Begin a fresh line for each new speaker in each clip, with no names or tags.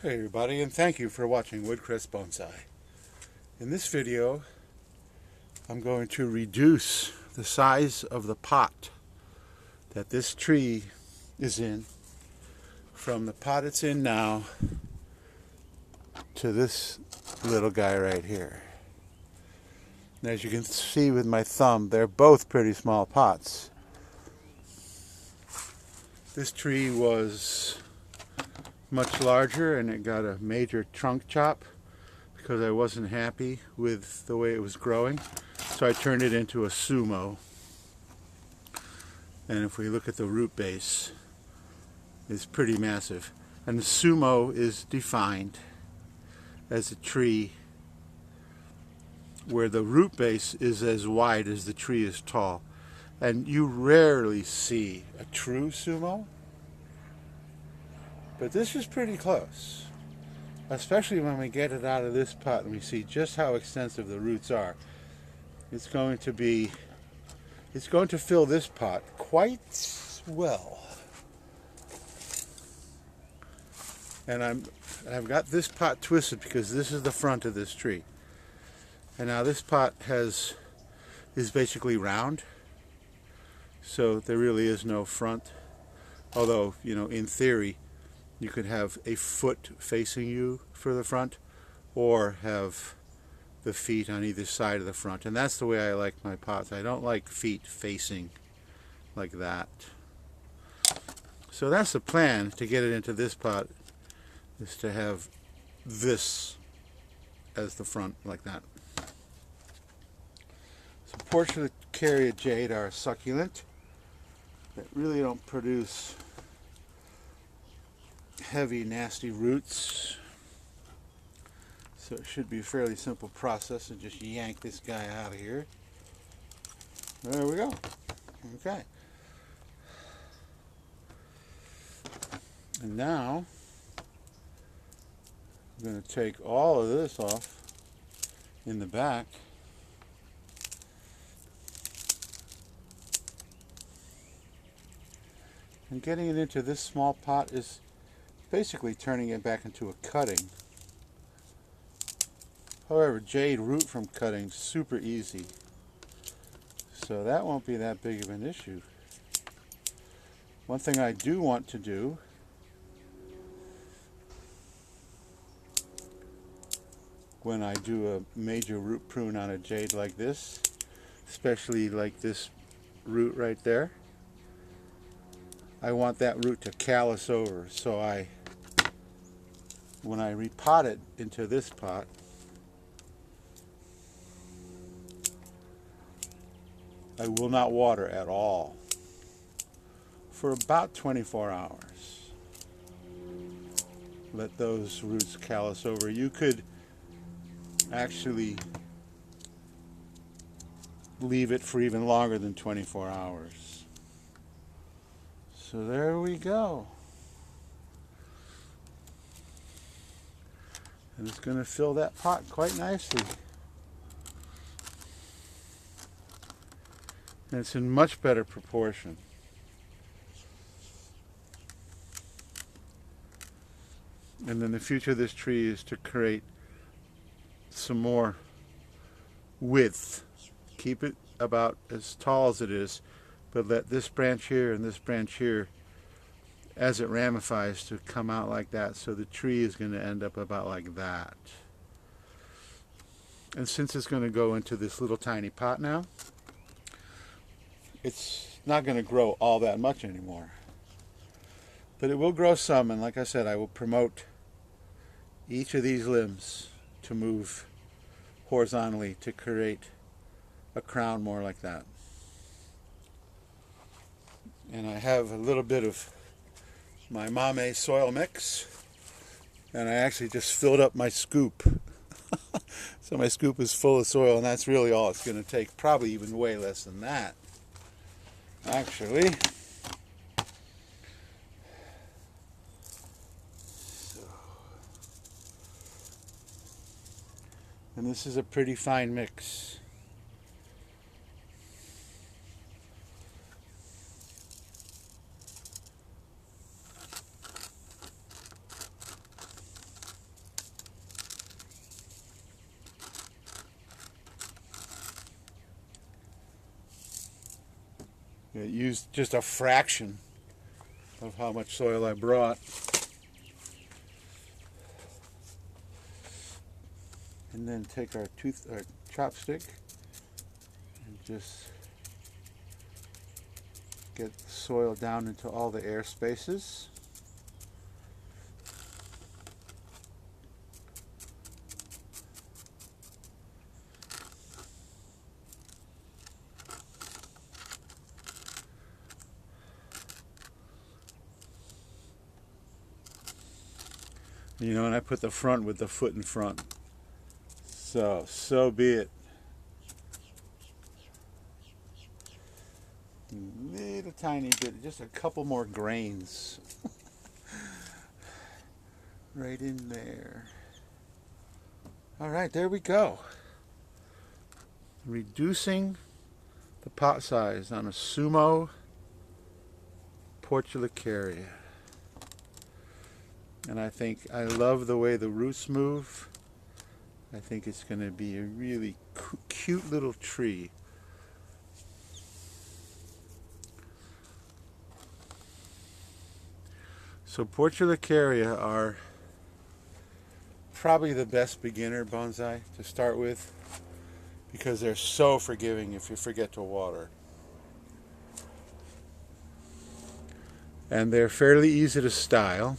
Hey everybody, and thank you for watching Woodcrest Bonsai. In this video, I'm going to reduce the size of the pot that this tree is in from the pot it's in now to this little guy right here. And as you can see with my thumb, they're both pretty small pots. This tree was much larger and it got a major trunk chop because I wasn't happy with the way it was growing, so I turned it into a Sumo. And if we look at the root base, it's pretty massive, and the Sumo is defined as a tree where the root base is as wide as the tree is tall, and you rarely see a true Sumo. But this is pretty close, especially when we get it out of this pot and we see just how extensive the roots are. It's going to fill this pot quite well. And I've got this pot twisted because this is the front of this tree. And now this pot is basically round, so there really is no front. Although, you know, in theory, you could have a foot facing you for the front, or have the feet on either side of the front. And that's the way I like my pots. I don't like feet facing like that. So that's the plan to get it into this pot, is to have this as the front like that. So Portulacaria Jade are succulent that really don't produce heavy, nasty roots. So it should be a fairly simple process to just yank this guy out of here. There we go. Okay. And now I'm going to take all of this off in the back. And getting it into this small pot is basically turning it back into a cutting. However, jade root from cutting is super easy, so that won't be that big of an issue. One thing I do want to do when I do a major root prune on a jade like this, especially like this root right there, I want that root to callus over, so when I repot it into this pot, I will not water at all for about 24 hours. Let those roots callus over. You could actually leave it for even longer than 24 hours. So there we go. And it's going to fill that pot quite nicely. And it's in much better proportion. And then the future of this tree is to create some more width. Keep it about as tall as it is, but let this branch here and this branch here, as it ramifies, to come out like that, so the tree is going to end up about like that. And since it's going to go into this little tiny pot now, it's not going to grow all that much anymore, but it will grow some. And like I said, I will promote each of these limbs to move horizontally to create a crown more like that. And I have a little bit of my Mame soil mix, and I actually just filled up my scoop. So my scoop is full of soil, and that's really all it's going to take. Probably even way less than that, actually. And this is a pretty fine mix. It used just a fraction of how much soil I brought. And then take our chopstick and just get the soil down into all the air spaces. You know, and I put the front with the foot in front. So be it. Little tiny bit, just a couple more grains. Right in there. Alright, there we go. Reducing the pot size on a Sumo Portulacaria. And I love the way the roots move. I think it's going to be a really cute little tree. So Portulacaria are probably the best beginner bonsai to start with because they're so forgiving if you forget to water. And they're fairly easy to style.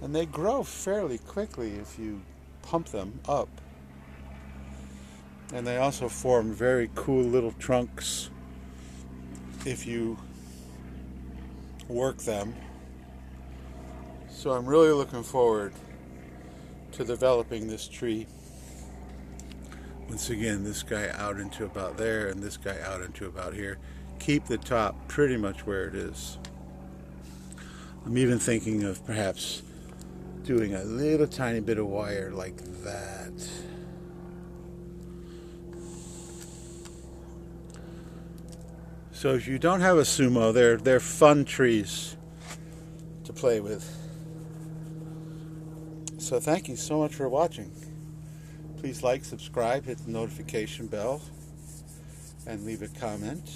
And they grow fairly quickly if you pump them up. And they also form very cool little trunks if you work them. So I'm really looking forward to developing this tree. Once again, this guy out into about there and this guy out into about here. Keep the top pretty much where it is. I'm even thinking of perhaps doing a little tiny bit of wire like that. So if you don't have a Sumo, they're fun trees to play with. So thank you so much for watching. Please like, subscribe, hit the notification bell, and leave a comment.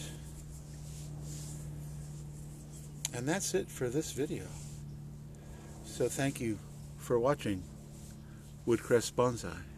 And that's it for this video. So thank you for watching Woodcrest Bonsai.